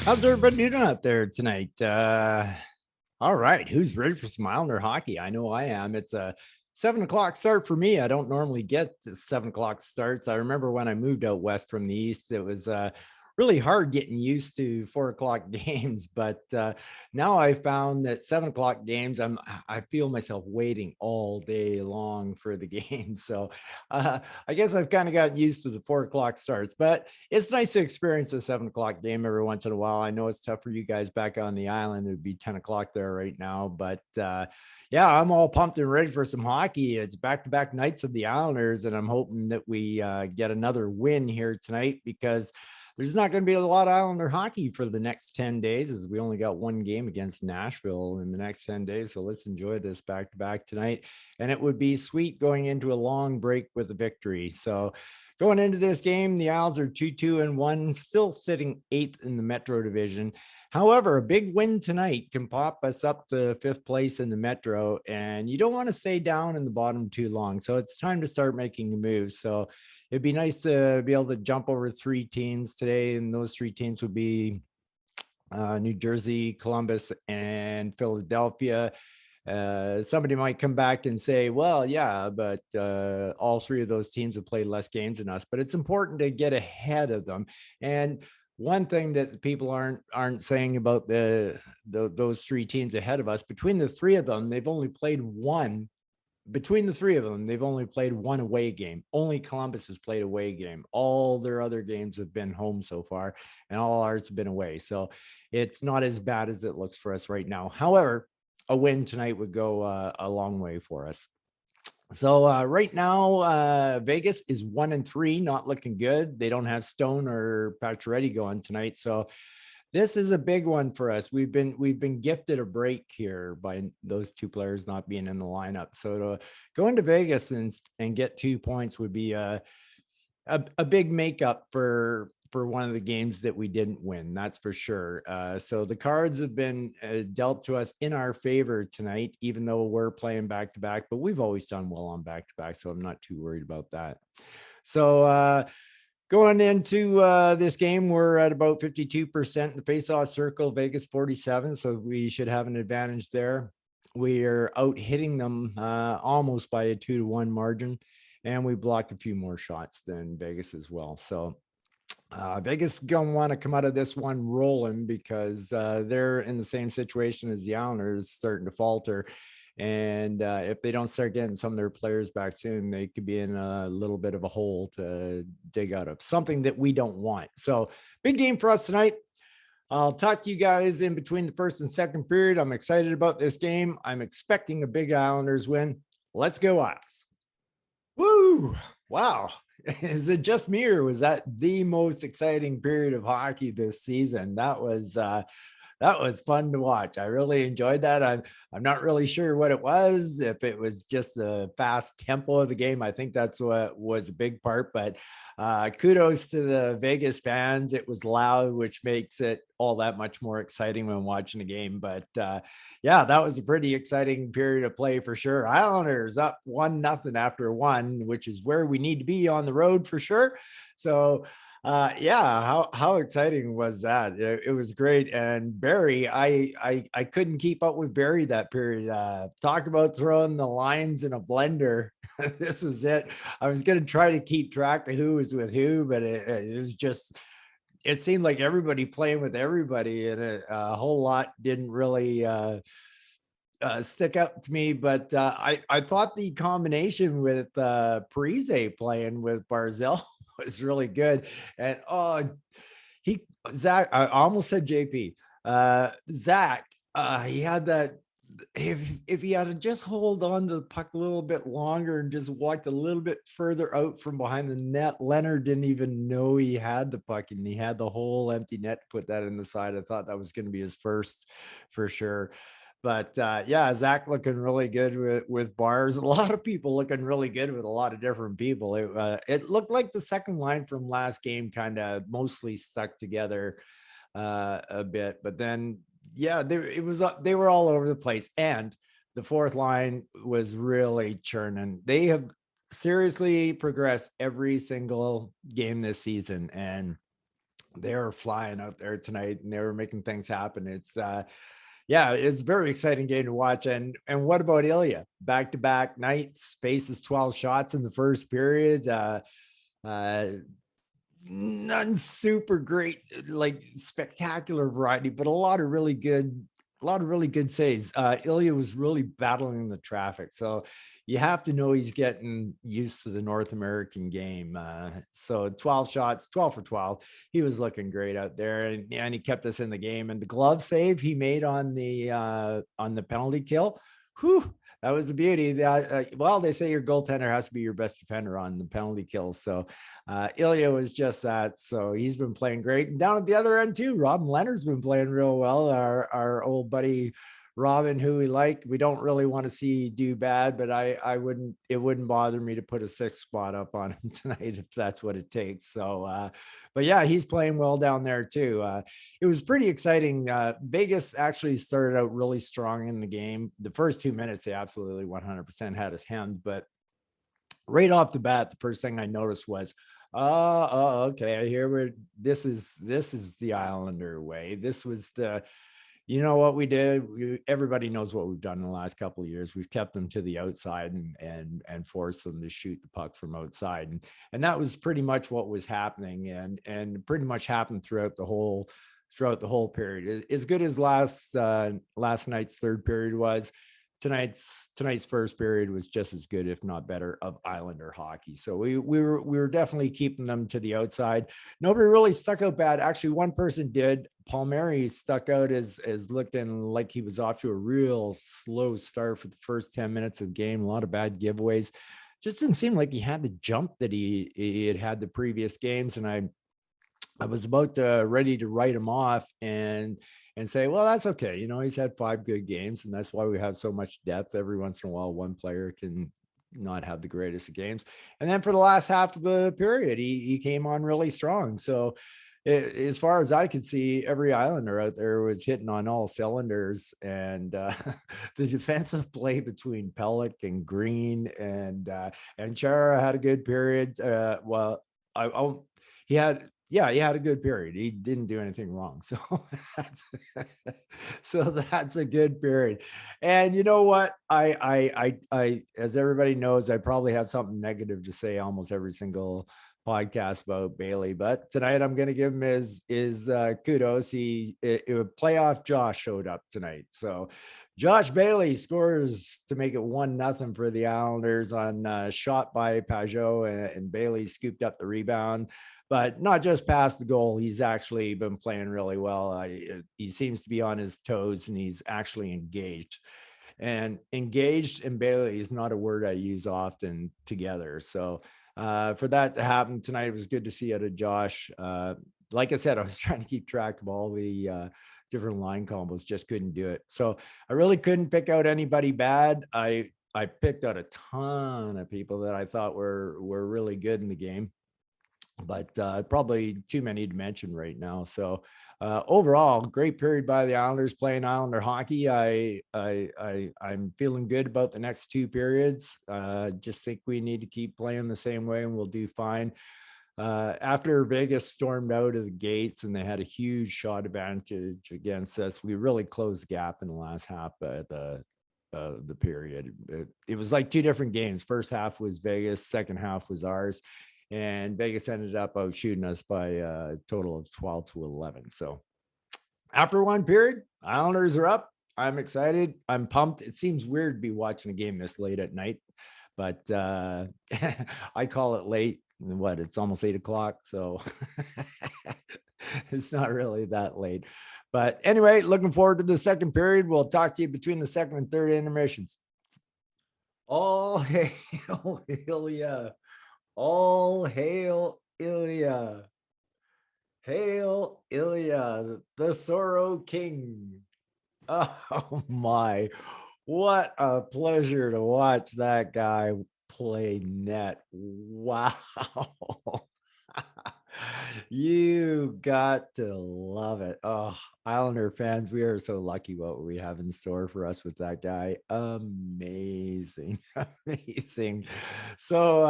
How's everybody doing out there tonight? All right, who's ready for some Islander hockey? I know I am. It's a 7 o'clock start for me. I don't normally get to 7 o'clock starts. I remember when I moved out west from the east, it was really hard getting used to 4 o'clock games. But now I found that 7 o'clock games, I feel myself waiting all day long for the game. So I guess I've kind of gotten used to the 4 o'clock starts, but it's nice to experience a 7 o'clock game every once in a while. I know it's tough for you guys back on the island. It would be 10 o'clock there right now, but yeah, I'm all pumped and ready for some hockey. It's back-to-back nights of the Islanders, and I'm hoping that we get another win here tonight because there's not going to be a lot of Islander hockey for the next 10 days as we only got one game against Nashville in the next 10 days. So let's enjoy this back-to-back tonight. And it would be sweet going into a long break with a victory. So going into this game, the Isles are 2-2-1, still sitting 8th in the Metro division. However, a big win tonight can pop us up to 5th place in the Metro, and you don't want to stay down in the bottom too long. So it's time to start making a move. So it'd be nice to be able to jump over 3 teams today, and those 3 teams would be New Jersey, Columbus, and Philadelphia. Somebody might come back and say, well, yeah, but all 3 of those teams have played less games than us, but it's important to get ahead of them. And one thing that people aren't saying about those 3 teams ahead of us, between the 3 of them, they've only played one. Between the 3 of them, they've only played one away game. Only Columbus has played away game. All their other games have been home so far, and all ours have been away. So it's not as bad as it looks for us right now. However, a win tonight would go a long way for us. So right now, Vegas is 1-3, not looking good. They don't have Stone or Pacioretty going tonight, so this is a big one for us. We've been gifted a break here by those 2 players not being in the lineup. So to go into Vegas and get 2 points would be a big makeup for one of the games that we didn't win. That's for sure. So the cards have been dealt to us in our favor tonight, even though we're playing back to back. But we've always done well on back to back, so I'm not too worried about that. So going into this game, we're at about 52% in the faceoff circle, Vegas 47, so we should have an advantage there. We are out hitting them almost by a 2-1 margin, and we blocked a few more shots than Vegas as well. So Vegas gonna want to come out of this one rolling because they're in the same situation as the Islanders, starting to falter. And if they don't start getting some of their players back soon, they could be in a little bit of a hole to dig out of, something that we don't want. So big game for us tonight. I'll talk to you guys in between the first and second period. I'm excited about this game. I'm expecting a big Islanders win. Let's go Isles. Woo! Wow. Is it just me, or was that the most exciting period of hockey this season? That was fun to watch. I really enjoyed that. I'm not really sure what it was, if it was just the fast tempo of the game. I think that's what was a big part, but kudos to the Vegas fans. It was loud, which makes it all that much more exciting when watching the game. But yeah, that was a pretty exciting period of play for sure. Islanders up 1-0 after 1, which is where we need to be on the road for sure. So yeah, how exciting was that? It was great. And Barry, I couldn't keep up with Barry that period. Talk about throwing the lines in a blender. This was it. I was going to try to keep track of who was with who, but it was just, it seemed like everybody playing with everybody, and a whole lot didn't really stick out to me. But I thought the combination with Parise playing with Barzell was really good. And Zach, I almost said JP. Zach, he had that. If he had to just hold on to the puck a little bit longer and just walked a little bit further out from behind the net, Leonard didn't even know he had the puck, and he had the whole empty net to put that in the side. I thought that was going to be his first for sure. But yeah, Zach looking really good with Bars. A lot of people looking really good with a lot of different people. It looked like the second line from last game kind of mostly stuck together a bit, but then yeah, they were all over the place, and the fourth line was really churning. They have seriously progressed every single game this season, and they were flying out there tonight and they were making things happen. It's yeah, it's a very exciting game to watch. And what about Ilya? Back-to-back nights, faces 12 shots in the first period. Uh None super great, like spectacular variety, but a lot of really good saves. Ilya was really battling the traffic, so you have to know he's getting used to the North American game. So 12 shots, 12 for 12. He was looking great out there, and he kept us in the game. And the glove save he made on the penalty kill, whew, that was a beauty. Well, they say your goaltender has to be your best defender on the penalty kill. So Ilya was just that. So he's been playing great. And down at the other end too, Robin Leonard's been playing real well. Our old buddy Robin, who we like. We don't really want to see do bad, but it wouldn't bother me to put a sixth spot up on him tonight if that's what it takes. So but yeah, he's playing well down there too. It was pretty exciting. Vegas actually started out really strong in the game. The first 2 minutes, they absolutely 100% had his hand, but right off the bat, the first thing I noticed was, okay, here we're this is the Islander way. This was the, you know what we did. Everybody knows what we've done in the last couple of years. We've kept them to the outside and forced them to shoot the puck from outside, and that was pretty much what was happening, and pretty much happened throughout the whole period. As good as last night's third period was, tonight's first period was just as good, if not better, of Islander hockey. So we were definitely keeping them to the outside. Nobody really stuck out bad. Actually, one person did. Palmieri stuck out as looking like he was off to a real slow start for the first 10 minutes of the game. A lot of bad giveaways. Just didn't seem like he had the jump that he had the previous games. And I was about to ready to write him off and say, well, that's okay. You know, he's had 5 good games, and that's why we have so much depth. Every once in a while, one player can not have the greatest of games. And then for the last half of the period, he came on really strong. So as far as I could see, every Islander out there was hitting on all cylinders. And the defensive play between Pellick and Green and Chara had a good period. Well, he had, yeah, he had a good period. He didn't do anything wrong. So that's, so that's a good period. And you know what? As everybody knows, I probably have something negative to say almost every single podcast about Bailey, but tonight I'm going to give him his kudos. Playoff Josh showed up tonight. So Josh Bailey scores to make it 1-0 for the Islanders on shot by Pajot, and Bailey scooped up the rebound, but not just past the goal. He's actually been playing really well. He seems to be on his toes, and he's actually engaged. And engaged and Bailey is not a word I use often together. So for that to happen tonight, it was good to see out of Josh. Like I said, I was trying to keep track of all the different line combos, just couldn't do it. So I really couldn't pick out anybody bad. I picked out a ton of people that I thought were really good in the game, but probably too many to mention right now. So overall, great period by the Islanders playing Islander hockey. I'm feeling good about the next 2 periods. Just think we need to keep playing the same way, and we'll do fine. After Vegas stormed out of the gates and they had a huge shot advantage against us, we really closed the gap in the last half of the period. It was like 2 different games. First half was Vegas, second half was ours. And Vegas ended up out shooting us by a total of 12-11. So after 1 period, Islanders are up. I'm excited. I'm pumped. It seems weird to be watching a game this late at night, but I call it late. What? It's almost 8:00. So it's not really that late. But anyway, looking forward to the second period. We'll talk to you between the second and third intermissions. All hail Ilya. All hail Ilya. Hail Ilya, the Sorokin. Oh my, what a pleasure to watch that guy play net. Wow. You got to love it. Oh, Islander fans, we are so lucky what we have in store for us with that guy. Amazing. Amazing. So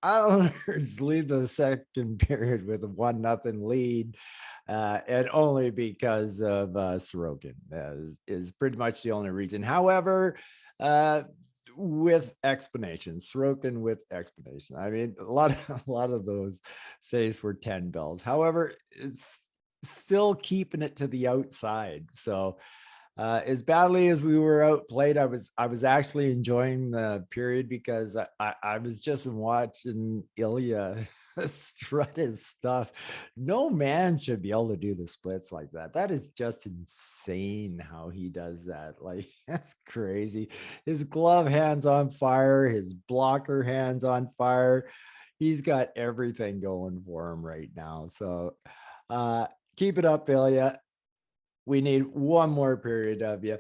Islanders lead the second period with a 1-0 lead. And only because of Sorokin is pretty much the only reason. However, uh, with explanation, Sorokin with explanation. I mean, a lot of those saves were 10 bells. However, it's still keeping it to the outside. So as badly as we were outplayed, I was actually enjoying the period because I was just watching Ilya strut his stuff. No man should be able to do the splits like that. That is just insane how he does that. Like that's crazy. His glove hands on fire, his blocker hands on fire. He's got everything going for him right now. So uh keep it up, Ilya. We need one more period of you,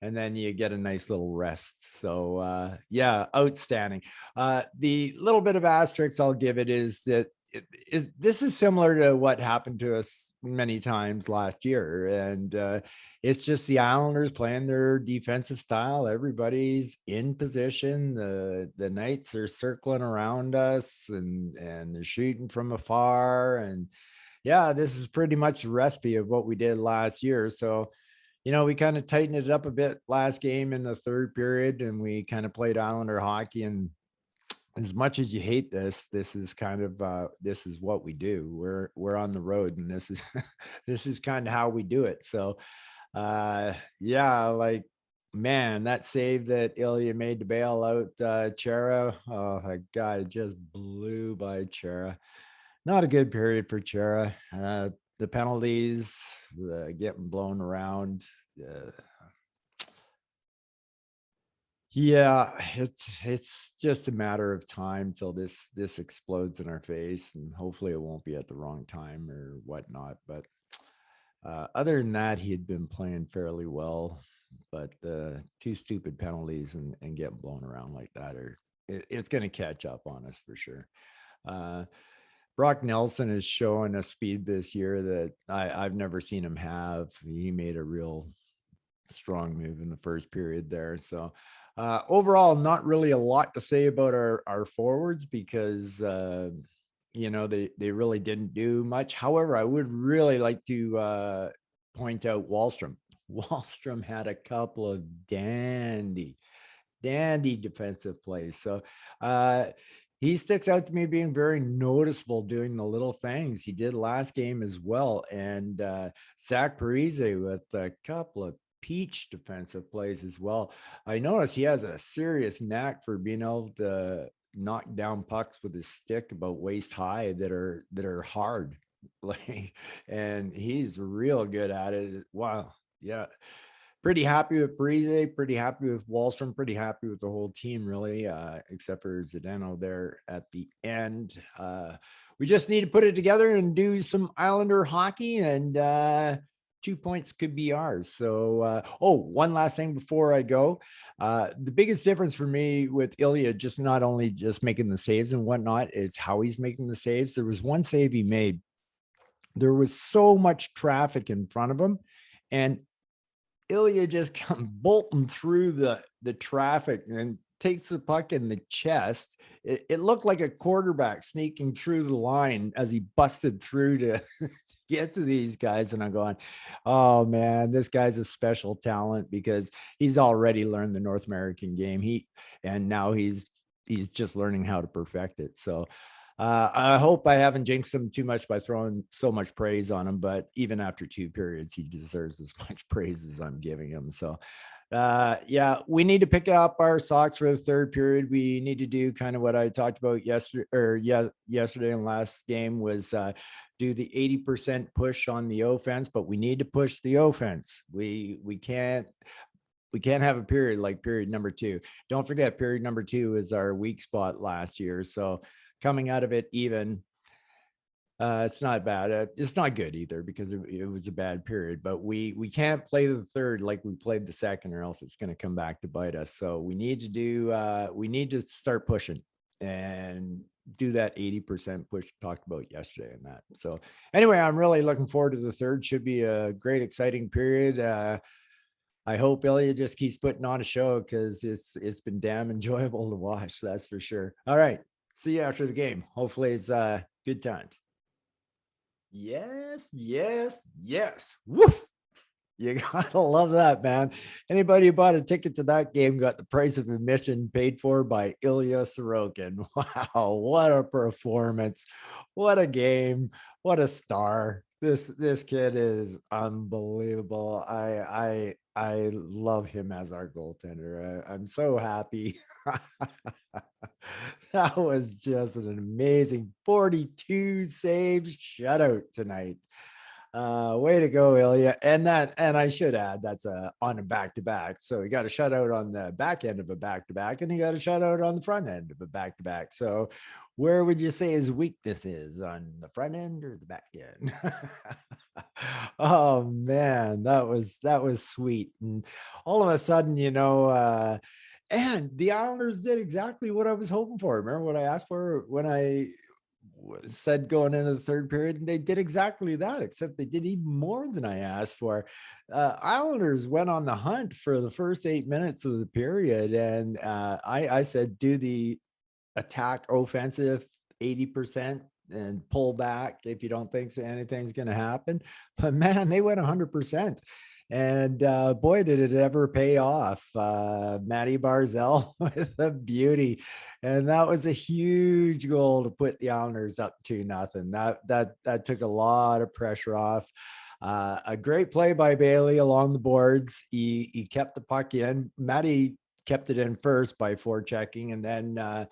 and then you get a nice little rest. So yeah, outstanding. The little bit of asterisk I'll give it is that this is similar to what happened to us many times last year, and it's just the Islanders playing their defensive style. Everybody's in position. The Knights are circling around us, and they're shooting from afar, and yeah, this is pretty much a recipe of what we did last year. So, we kind of tightened it up a bit last game in the third period, and we kind of played Islander hockey. And as much as you hate this, this is kind of this is what we do. We're on the road, and this is this is kind of how we do it. So, yeah, like man, that save that Ilya made to bail out Chera, oh, that guy just blew by Chera. Not a good period for Chera. The penalties, the getting blown around. Uh, yeah, it's just a matter of time till this explodes in our face, and hopefully it won't be at the wrong time or whatnot. But other than that, he had been playing fairly well. But the two stupid penalties and getting blown around like that it's going to catch up on us for sure. Uh, Brock Nelson is showing a speed this year that I've never seen him have. He made a real strong move in the first period there. So overall, not really a lot to say about our forwards because they really didn't do much. However, I would really like to point out Wallstrom. Wallstrom had a couple of dandy defensive plays. So he sticks out to me being very noticeable doing the little things he did last game as well. And Zach Parise with a couple of peach defensive plays as well. I notice he has a serious knack for being able to knock down pucks with his stick about waist high that are hard. Like, and he's real good at it. Wow. Yeah, pretty happy with Parise, pretty happy with Wallstrom, pretty happy with the whole team, really, except for Zdeno there at the end. We just need to put it together and do some Islander hockey, and 2 points could be ours. So, one last thing before I go. The biggest difference for me with Ilya, just not only just making the saves and whatnot, is how he's making the saves. There was one save he made. There was so much traffic in front of him, and Ilya just come bolting through the traffic and takes the puck in the chest. It looked like a quarterback sneaking through the line as he busted through to get to these guys. And I'm going, oh man, this guy's a special talent because he's already learned the North American game. And now he's just learning how to perfect it. So I hope I haven't jinxed him too much by throwing so much praise on him, but even after 2 periods, he deserves as much praise as I'm giving him. So, yeah, we need to pick up our socks for the third period. We need to do kind of what I talked about yesterday and last game was do the 80% push on the offense, but we need to push the offense. We can't have a period like period number 2. Don't forget, period number 2 is our weak spot last year. So coming out of it even, it's not bad. It's not good either because it was a bad period, but we can't play the third like we played the second, or else it's going to come back to bite us. So we need to start pushing, and do that 80% push talked about yesterday and that. So anyway, I'm really looking forward to the third. Should be a great, exciting period. I hope Ilya just keeps putting on a show because it's been damn enjoyable to watch. That's for sure. All right. See you after the game. Hopefully it's good times. Yes, yes, yes. Woof. You gotta love that, man. Anybody who bought a ticket to that game got the price of admission paid for by Ilya Sorokin. Wow, what a performance! What a game! What a star! This kid is unbelievable. I love him as our goaltender. I'm so happy. That was just an amazing 42 saves shutout tonight. Way to go, Ilya. And I should add, that's on a back-to-back. So he got a shutout on the back end of a back-to-back, and he got a shutout on the front end of a back-to-back. So where would you say his weakness is, on the front end or the back end? Oh man, that was sweet. And all of a sudden, and the Islanders did exactly what I was hoping for. Remember what I asked for when I said going into the third period, and they did exactly that, except they did even more than I asked for. Islanders went on the hunt for the first 8 minutes of the period, and I said, do the attack offensive 80% and pull back if you don't think anything's going to happen. But man, they went 100%. And boy, did it ever pay off. Matty Barzell with a beauty. And that was a huge goal to put the Islanders up 2-0. That took a lot of pressure off. A great play by Bailey along the boards. He kept the puck in. Matty kept it in first by forechecking, and then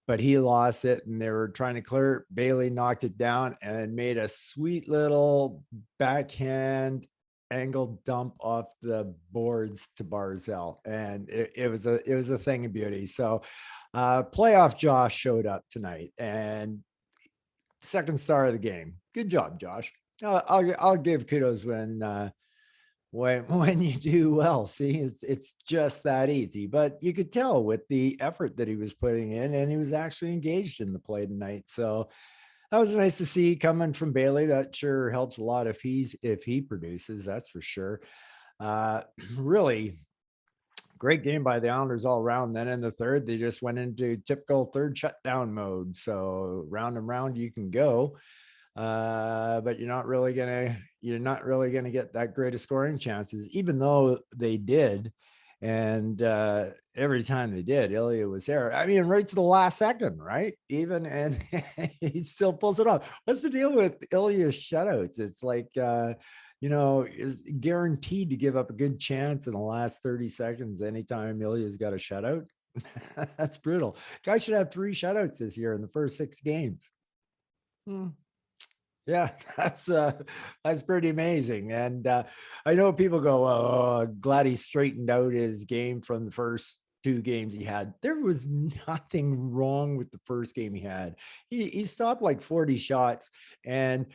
but he lost it, and they were trying to clear it. Bailey knocked it down and made a sweet little backhand angle dump off the boards to Barzell, and it was a thing of beauty. So playoff Josh showed up tonight, and second star of the game. Good job, Josh. I'll give kudos when you do well. See, it's just that easy. But you could tell with the effort that he was putting in, and he was actually engaged in the play tonight. So that was nice to see coming from Bailey. That sure helps a lot if he produces, that's for sure. Really great game by the Islanders all around. Then in the third, they just went into typical third shutdown mode. So round and round you can go. But you're not really gonna get that great of scoring chances, even though they did. And every time they did, Ilya was there. I mean, right to the last second, right? Even, and he still pulls it off. What's the deal with Ilya's shutouts? It's like is guaranteed to give up a good chance in the last 30 seconds anytime Ilya's got a shutout. That's brutal. Guy should have 3 shutouts this year in the first 6 games. Yeah, that's pretty amazing. And I know people go, "Oh, glad he straightened out his game from the first 2 games he had." There was nothing wrong with the first game he had. He stopped like 40 shots, and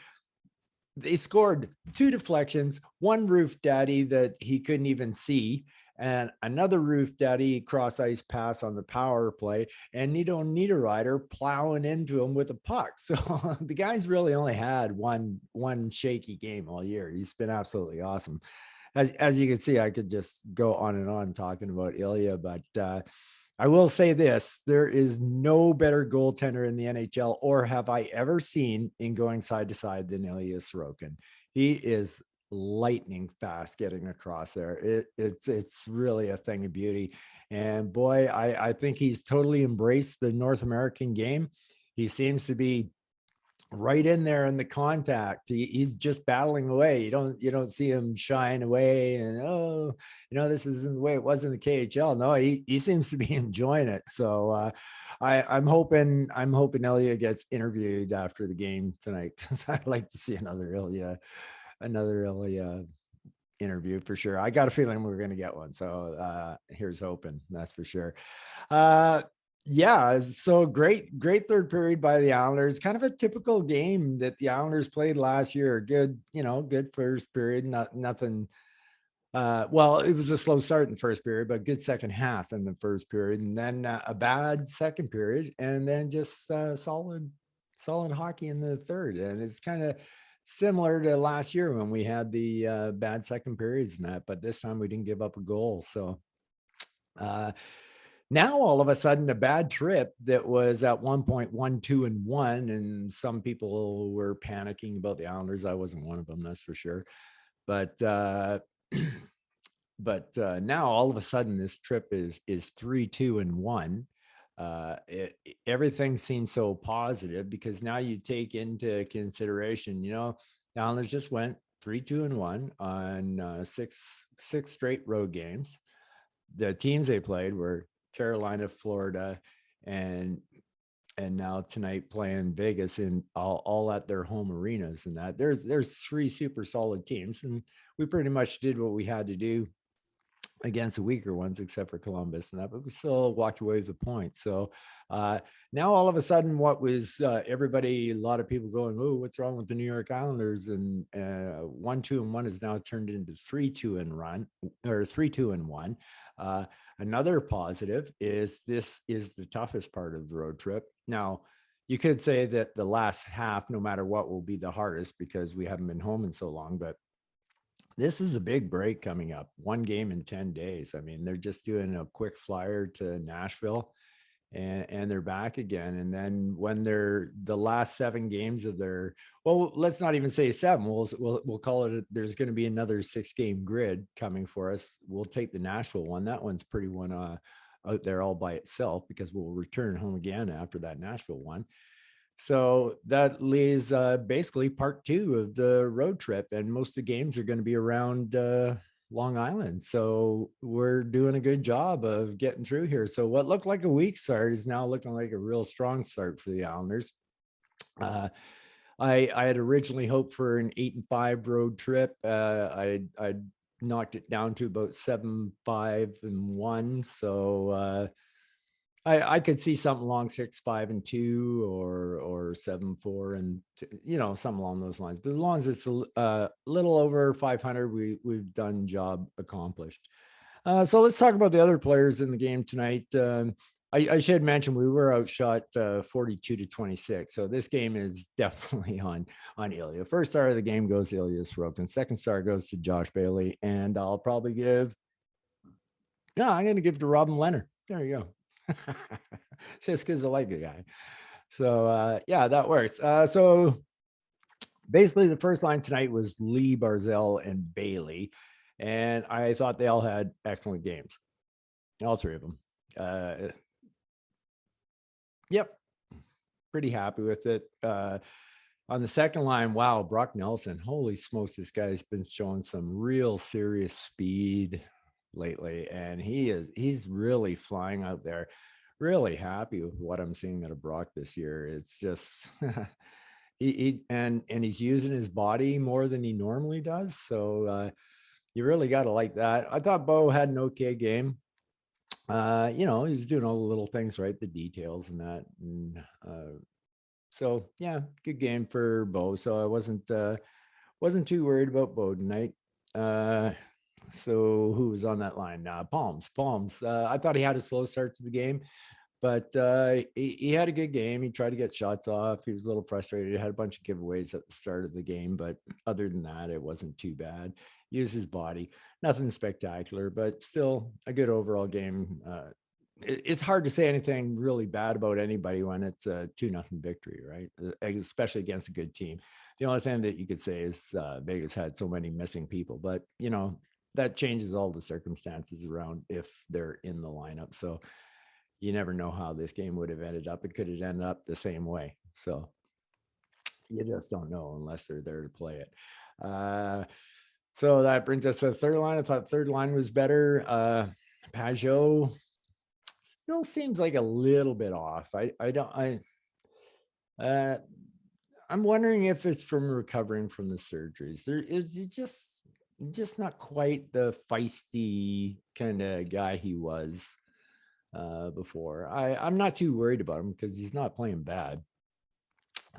they scored 2 deflections, 1 roof daddy that he couldn't even see, and another roof daddy cross ice pass on the power play, and Nito Niederreiter plowing into him with a puck. So the guy's really only had one shaky game all year. He's been absolutely awesome. As you can see, I could just go on and on talking about Ilya, but I will say this: there is no better goaltender in the NHL, or have I ever seen, in going side to side than Ilya Sorokin. He is lightning fast getting across there. It's really a thing of beauty. And boy, I think he's totally embraced the North American game. He seems to be right in there in the contact. He's just battling away. You don't see him shying away and, oh, this isn't the way it was in the KHL. No, he seems to be enjoying it. So I'm hoping Ilya gets interviewed after the game tonight, because I'd like to see another Ilya interview for sure. I got a feeling we're going to get one. So here's hoping, that's for sure. Yeah, so great third period by the Islanders. Kind of a typical game that the Islanders played last year. Good, good first period. Nothing Well, it was a slow start in the first period, but good second half in the first period, and then a bad second period, and then just solid hockey in the third. And it's kind of similar to last year when we had the bad second periods and that, but this time we didn't give up a goal. So uh, now all of a sudden, a bad trip that was at one point 1-2-1, and some people were panicking about the Islanders. I wasn't one of them, that's for sure. But now all of a sudden this trip is 3-2-1. Everything seems so positive because now you take into consideration, the Islanders just went 3-2-1 on six straight road games. The teams they played were Carolina, Florida, and now tonight playing Vegas, in all at their home arenas. And that there's three super solid teams, and we pretty much did what we had to do against the weaker ones, except for Columbus and that, but we still walked away with a point. So now all of a sudden, what was everybody, a lot of people going, "Oh, what's wrong with the New York Islanders?" And 1-2-1 is now turned into 3-2-1 or 3-2-1. Another positive is this is the toughest part of the road trip. Now, you could say that the last half, no matter what, will be the hardest because we haven't been home in so long, but this is a big break coming up. One game in 10 days. I mean, they're just doing a quick flyer to Nashville and they're back again. And then when they're the last 7 games of their, well, let's not even say 7. We'll call it. There's going to be another 6-game grid coming for us. We'll take the Nashville one. That one's pretty one out there all by itself because we'll return home again after that Nashville one. So that leaves basically part 2 of the road trip, and most of the games are going to be around Long Island. So we're doing a good job of getting through here. So what looked like a weak start is now looking like a real strong start for the Islanders. I had originally hoped for an 8-5 road trip. I knocked it down to about 7-5-1. So I could see something along 6-5-2 or 7-4 and something along those lines. But as long as it's a little over 500, we've done job accomplished. So let's talk about the other players in the game tonight. I should mention we were outshot 42-26. So this game is definitely on Ilya. First star of the game goes to Ilya Sorokin. Second star goes to Josh Bailey, and I'll probably I'm going to give it to Robin Leonard. There you go. Just because I like the guy. So that works. So basically the first line tonight was Lee, Barzell, and Bailey, and I thought they all had excellent games, all 3 of them. Yep, pretty happy with it. On the second line, wow, Brock Nelson, holy smokes, this guy's been showing some real serious speed lately, and he's really flying out there. Really happy with what I'm seeing out of Brock this year. It's just he's using his body more than he normally does. So you really got to like that. I thought Bo had an okay game. He's doing all the little things right, the details and that. And so yeah, good game for Bo. So I wasn't too worried about Bo tonight. So who was on that line? Palms. I thought he had a slow start to the game, but he had a good game. He tried to get shots off. He was a little frustrated. He had a bunch of giveaways at the start of the game, but other than that, it wasn't too bad. Used his body. Nothing spectacular, but still a good overall game. It's hard to say anything really bad about anybody when it's a 2-0 victory, right? Especially against a good team. The only thing that you could say is Vegas had so many missing people, but that changes all the circumstances around if they're in the lineup. So you never know how this game would have ended up. It could have ended up the same way. So you just don't know unless they're there to play it. So that brings us to the third line. I thought third line was better. Pajot still seems like a little bit off. I'm wondering if it's from recovering from the surgeries. There is just not quite the feisty kind of guy he was before. I'm not too worried about him because he's not playing bad.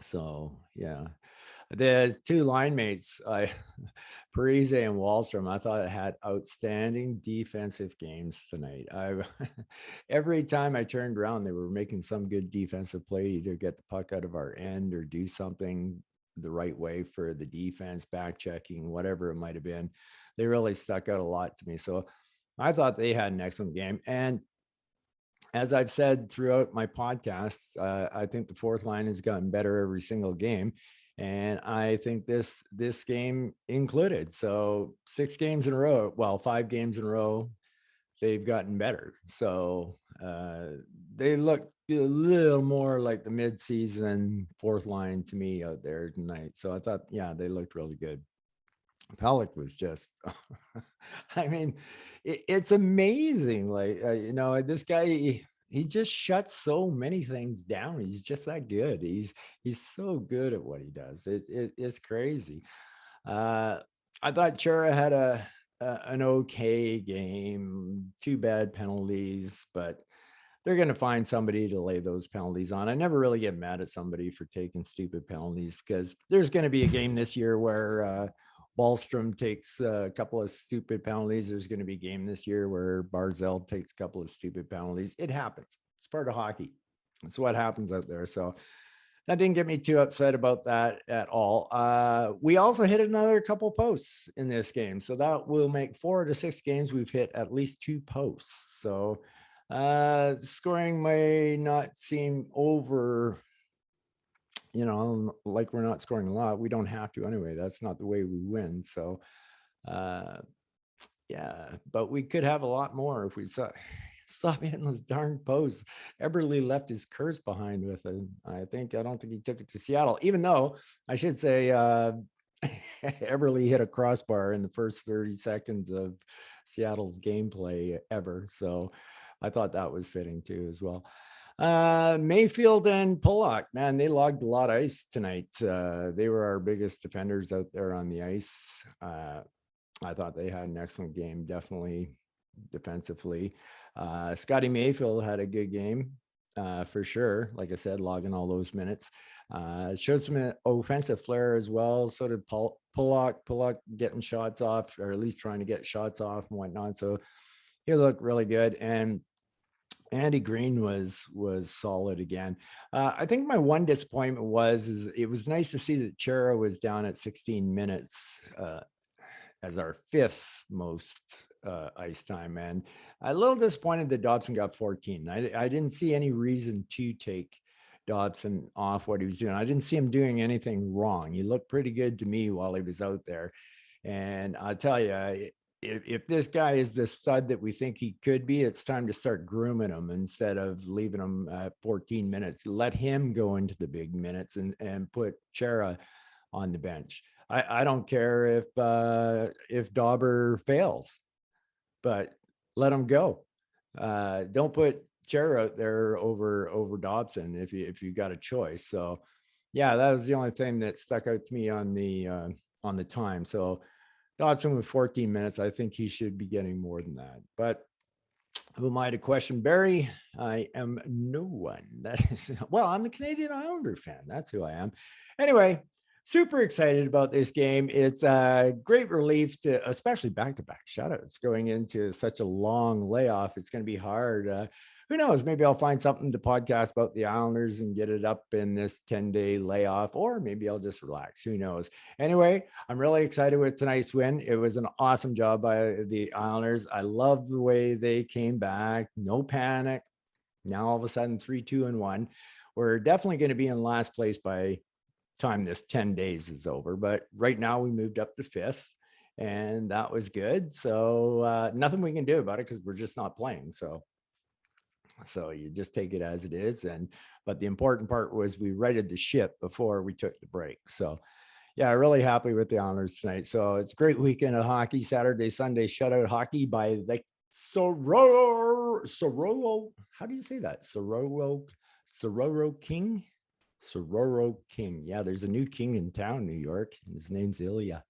So yeah. The two line mates, Parise and Wallstrom, I thought had outstanding defensive games tonight. Every time I turned around, they were making some good defensive play, either get the puck out of our end or do something the right way for the defense, back checking, whatever it might have been. They really stuck out a lot to me. So I thought they had an excellent game. And as I've said throughout my podcasts, I think the fourth line has gotten better every single game, and I think this game included. So 6 games in a row, well, 5 games in a row, they've gotten better. So they look a little more like the midseason fourth line to me out there tonight. So I thought, yeah, they looked really good. Pellick was just, I mean, it's amazing. Like, this guy, he just shuts so many things down. He's just that good. He's so good at what he does. It's crazy. Uh, I thought Chura had an okay game. 2 bad penalties, but they're going to find somebody to lay those penalties on. I never really get mad at somebody for taking stupid penalties, because there's going to be a game this year where Wallstrom takes a couple of stupid penalties. There's going to be a game this year where Barzell takes a couple of stupid penalties. It happens. It's part of hockey. It's what happens out there. So that didn't get me too upset about that at all. We also hit another couple posts in this game. So that will make 4 out of 6 games we've hit at least 2 posts. So scoring may not seem over, like we're not scoring a lot. We don't have to anyway. That's not the way we win. So yeah, but we could have a lot more if we stop hitting those darn posts. Eberle left his curse behind with it. I don't think he took it to Seattle, even though I should say Eberle hit a crossbar in the first 30 seconds of Seattle's gameplay ever. So I thought that was fitting too as well. Mayfield and Pollock, man, they logged a lot of ice tonight. They were our biggest defenders out there on the ice. I thought they had an excellent game, definitely defensively. Scotty Mayfield had a good game for sure. Like I said, logging all those minutes. Showed some offensive flair as well. So did Pollock getting shots off, or at least trying to get shots off and whatnot. So he looked really good. And Andy Green was solid again. I think my one disappointment is it was nice to see that Chara was down at 16 minutes as our 5th most ice time, and a little disappointed that Dobson got 14. I didn't see any reason to take Dobson off what he was doing. I didn't see him doing anything wrong. He looked pretty good to me while he was out there, and I'll tell you, if this guy is the stud that we think he could be, it's time to start grooming him instead of leaving him at 14 minutes. Let him go into the big minutes and put Chara on the bench. I don't care if Dauber fails, but let him go. Don't put Chara out there over Dobson if you got a choice. So yeah, that was the only thing that stuck out to me on the time. So Dobson with 14 minutes, I think he should be getting more than that. But who am I to question Barry? I am no one. That is, well, I'm a Canadian Islander fan. That's who I am. Anyway, super excited about this game. It's a great relief to, especially back-to-back shutouts going into such a long layoff. It's going to be hard. Who knows? Maybe I'll find something to podcast about the Islanders and get it up in this 10-day layoff, or maybe I'll just relax. Who knows? Anyway, I'm really excited with tonight's win. It was an awesome job by the Islanders. I love the way they came back. No panic. Now all of a sudden 3-2-1. We're definitely going to be in last place by time this 10 days is over, but right now we moved up to 5th, and that was good. So nothing we can do about it because we're just not playing. So you just take it as it is. But the important part was we righted the ship before we took the break. So yeah, really happy with the Islanders tonight. So it's a great weekend of hockey. Saturday, Sunday shutout hockey by the Sororo. How do you say that? Sororo King. Sororo King. Yeah, there's a new king in town, New York, and his name's Ilya.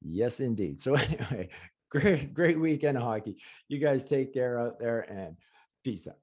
Yes, indeed. So anyway, great weekend of hockey. You guys take care out there, and peace out.